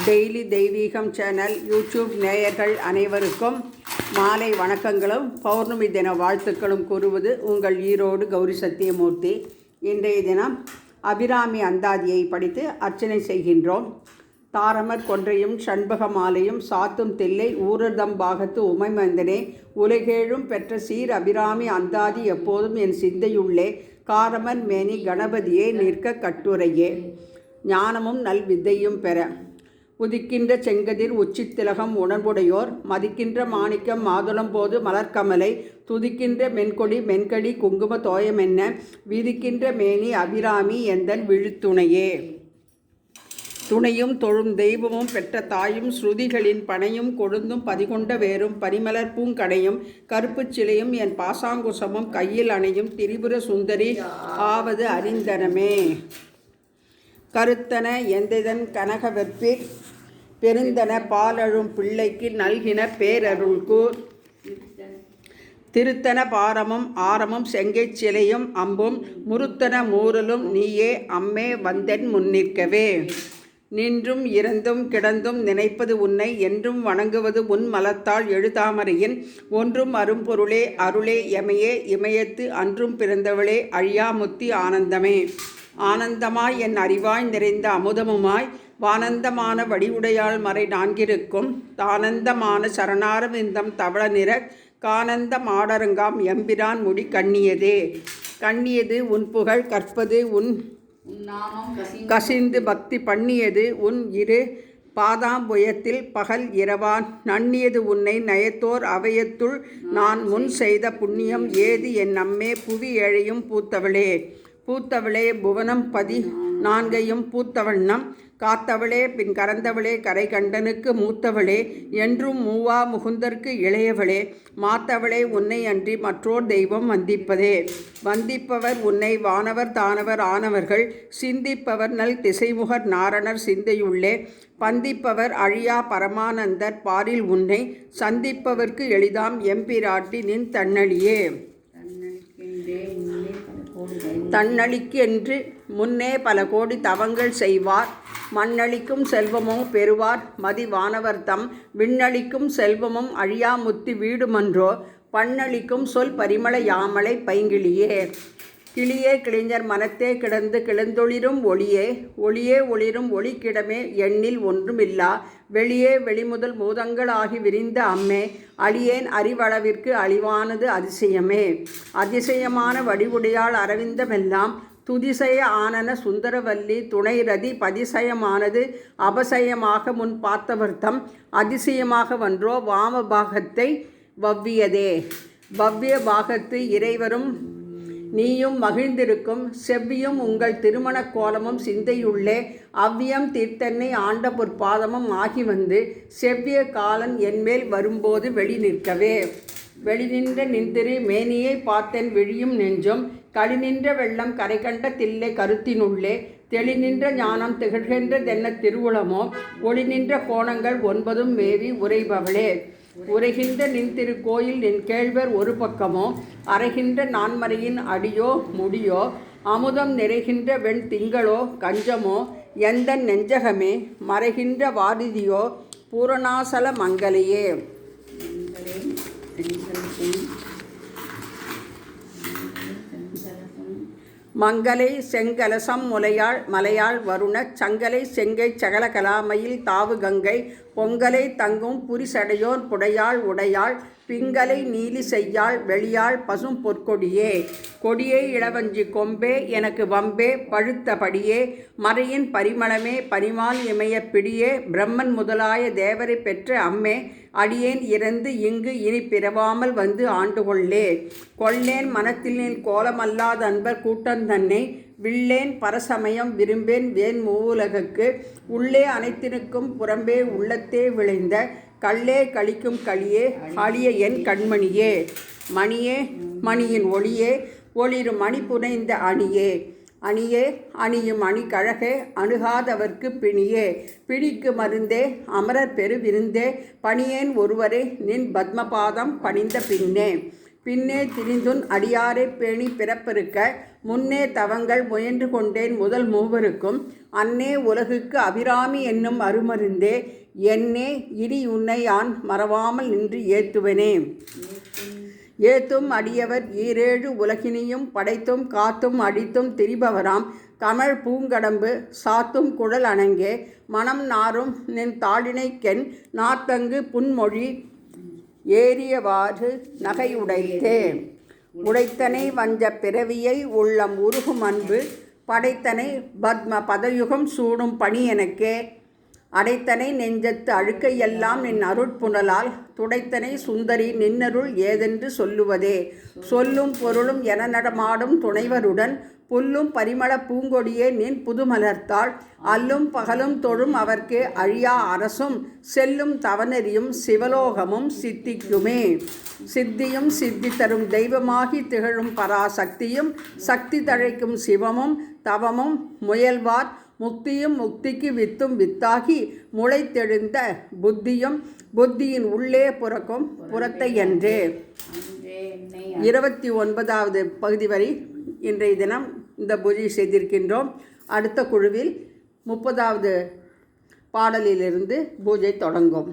Daily தெய்வீகம் channel YouTube நேயர்கள் அனைவருக்கும் மாலை வணக்கங்களும் பௌர்ணமி தின வாழ்த்துக்களும் கூறுவது உங்கள் ஈரோடு கௌரி சத்தியமூர்த்தி. இன்றைய தினம் அபிராமி அந்தாதியை படித்து அர்ச்சனை செய்கின்றோம். தாரமர் கொன்றையும் சண்பக மாலையும் சாத்தும் தில்லை ஊரதம் பாகத்து உமைமந்தனே உலகேழும் பெற்ற சீர் அபிராமி அந்தாதி எப்போதும் என் சிந்தையுள்ளே காரமர் மேனி கணபதியே நிற்க கட்டுரையே. ஞானமும் நல் வித்தையும் பெற உதிக்கின்ற செங்கதிர் உச்சித்திலகம் உணர்வுடையோர் மதிக்கின்ற மாணிக்கம் மாதுளம் போது மலர்கமலை துதிக்கின்ற மென்கொடி மென்கடி குங்கும தோயமென்ன விதிக்கின்ற மேனி அபிராமி எந்தன் விழுத்துணையே. துணையும் தொழும் தெய்வமும் பெற்ற தாயும் ஸ்ருதிகளின் பனையும் கொழுந்தும் பதிகொண்ட வேரும் பரிமலர் பூங்கடையும் கருப்புச் சிலையும் என் பாசாங்குசமும் கையில் அணையும் திரிபுர சுந்தரி ஆவது அறிந்தனமே. கருத்தன எந்ததன் கனக வெற்பிற் பெருந்தன பாலழும் பிள்ளைக்கு நல்கின பேரருள்கூர் திருத்தன பாரமும் ஆரமும் செங்கைச் சிலையும் அம்பும் முருத்தன மூரலும் நீயே அம்மே வந்தென் முன்னிற்கவே. நின்றும் இறந்தும் கிடந்தும் நினைப்பது உன்னை என்றும் வணங்குவது உன் மலத்தால் எழுதாமரையின் ஒன்றும் அரும்பொருளே அருளே எமையே இமயத்து அன்றும் பிறந்தவளே அழியாமுத்தி ஆனந்தமே. ஆனந்தமாய் என் அறிவாய் நிறைந்த அமுதமுமாய் வானந்தமான வடிவுடையாள் மறை நான்கிருக்கும் தானந்தமான சரணாரவிந்தம் தவள நிற கானந்த மாடரங்காம் எம்பிரான் முடி கண்ணியதே. கண்ணியது உன் புகழ் கற்பது உன் கசிந்து பக்தி பண்ணியது உன் இரு பாதாம்புயத்தில் பகல் இரவான் நன்னியது உன்னை நயத்தோர் அவையத்துள் நான் முன் செய்த புண்ணியம் ஏது என் அம்மே புவி ஏழையும் பூத்தவளே. பூத்தவளே புவனம் 14 பூத்தவண்ணம் காத்தவளே பின் கறந்தவளே கரை கண்டனுக்கு மூத்தவளே என்றும் மூவா முகுந்தற்கு இளையவளே மாத்தவளே உன்னை அன்றி மற்றோர் தெய்வம் வந்திப்பதே. வந்திப்பவர் உன்னை வானவர் தானவர் ஆனவர்கள் சிந்திப்பவர் நல் திசைமுகர் நாரணர் சிந்தையுள்ளே பந்திப்பவர் அழியா பரமானந்தர் பாரில் உன்னை சந்திப்பவர்க்கு எளிதாம் எம்பிராட்டி நின் தன்னழியே. தன்னழிக்கு என்று முன்னே பல கோடி தவங்கள் செய்வார் மண்ணளிக்கும் செல்வமோ பெறுவார் மதிவானவர்தம் விண்ணளிக்கும் செல்வமும் அழியாமுத்தி வீடுமன்றோ பண்ணளிக்கும் சொல் பரிமள யாமலை பைங்கிளியே. கிளியே கிளிஞர் மனத்தே கிடந்து கிளந்தொளிரும் ஒளியே ஒளியே ஒளிரும் ஒளிக்கிடமே எண்ணில் ஒன்றுமில்லா வெளியே வெளிமுதல் பூதங்கள் ஆகி விரிந்த அம்மே அழியேன் அறிவளவிற்கு அழிவானது அதிசயமே. அதிசயமான வடிவுடையாள் அரவிந்தமெல்லாம் துதிசய ஆனன சுந்தரவல்லி துணை ரதி பதிசயமானது அபசயமாக முன் பார்த்தவர்த்தம் அதிசயமாக வன்றோ வாம பாகத்தை வவ்வியதே. வவ்விய பாகத்து இறைவரும் நீயும் மகிழ்ந்திருக்கும் செவ்வியும் உங்கள் திருமண கோலமும் சிந்தையுள்ளே அவ்வியம் தீர்த்தன்னை ஆண்ட பொற்பாதமும் ஆகி வந்து செவ்விய காலன் என்மேல் வரும்போது வெளி நிற்கவே. வெளி நின்ற நின்திரு மேனியை பார்த்தென் விழியும் நெஞ்சும் களி நின்ற வெள்ளம் கரை கண்ட தில்லை கருத்தினுள்ளே தெளி நின்ற ஞானம் திகழ்கின்ற தென்ன திருவுளமோ ஒளி நின்ற கோணங்கள் 9 மேவி உரைபவளே. உரைகின்ற நின் திருக்கோயில் நின் கேழ்வர் ஒரு பக்கமோ அரைகின்ற நான்மறையின் அடியோ முடியோ அமுதம் நிறைகின்ற வெண் திங்களோ கஞ்சமோ எந்த நெஞ்சகமே மறைகின்ற வாரிதியோ பூரணாசல மங்களையே. மங்கலை செங்கலசம் முலையாள் மலையாள் வருணச் சங்கலை செங்கை சகல கலாமையில் தாவு கங்கை பொங்கலை தங்கும் புரிசடையோர் புடையாள் உடையாள் பிங்கலை நீலி செய்யாள் வெளியாள் பசும் பொற்கொடியே. கொடியே இளவஞ்சி கொம்பே எனக்கு வம்பே பழுத்தபடியே மறையின் பரிமளமே பரிமால் இமய பிடியே பிரம்மன் முதலாய தேவரை பெற்ற அம்மே அடியேன் இறந்து இங்கு இனி பிறவாமல் வந்து ஆண்டுகொள்ளே. கொள்ளேன் மனத்தினில் கோலமல்லாத அன்பர் கூட்டந்தன்னை வில்லேன் பரசமயம் விரும்பேன் வேன் மூவுலகுக்கு உள்ளே அனைத்தினுக்கும் புறம்பே உள்ளத்தே விளைந்த கள்ளே கழிக்கும் களியே அழிய என் கண்மணியே. மணியே மணியின் ஒளியே ஒளிரு மணி புனைந்த அணியே அணியே அணியும் அணி கழகே அணுகாதவர்க்கு பிணியே. பிணிக்கு மருந்தே அமரர் பெரு விருந்தே பணியேன் ஒருவரே நின் பத்மபாதம் பணிந்த பின்னே. பின்னே திரிந்துன் அடியாரை பேணி பிறப்பெருக்க முன்னே தவங்கள் முயன்று கொண்டேன் முதல் மூவருக்கும் அன்னே உலகுக்கு அபிராமி என்னும் அருமருந்தே என்னே இனி உன்னை யான் மறவாமல் நின்று ஏத்துவனே. ஏத்தும் அடியவர் ஈரேழு உலகினியும் படைத்தும் காத்தும் அடித்தும் திரிபவராம் கமழ் பூங்கடம்பு சாத்தும் குழல் அணங்கே மனம் நாரும் நின் தாளினைக்கென் நாத்தங்கு புன்மொழி ஏறியவாறு நகை உடைத்தே. உடைத்தனை வஞ்ச பிறவியை உள்ளம் உருகும் அன்பு படைத்தனை பத்ம பதயுகம் சூடும் பணி எனக்கே. அடைத்தனை நெஞ்சத்து அழுக்கையெல்லாம் நின் அருட்புணலால் துடைத்தனை சுந்தரி நின்னருள் ஏதென்று சொல்லுவதே. சொல்லும் பொருளும் என நடமாடும் துணைவருடன் புல்லும் பரிமள பூங்கொடியே நின் புதுமலர்த்தாள் அல்லும் பகலும் தொழும் அவர்க்கே அழியா அரசும் செல்லும் தவநெறியும் சிவலோகமும் சித்திக்குமே. சித்தியும் சித்தி தரும் தெய்வமாகி திகழும் பராசக்தியும் சக்தி தழைக்கும் சிவமும் தவமும் முயல்வார் முக்தியும் முக்திக்கு வித்தும் வித்தாகி முளைத்தெழுந்த புத்தியும் புத்தியின் உள்ளே புறக்கும் புறத்தை என்றே. 29வது பகுதி வரை இன்றைய தினம் இந்த பூஜை செய்திருக்கின்றோம். அடுத்த குழுவில் 30வது பாடலிலிருந்து பூஜை தொடங்கும்.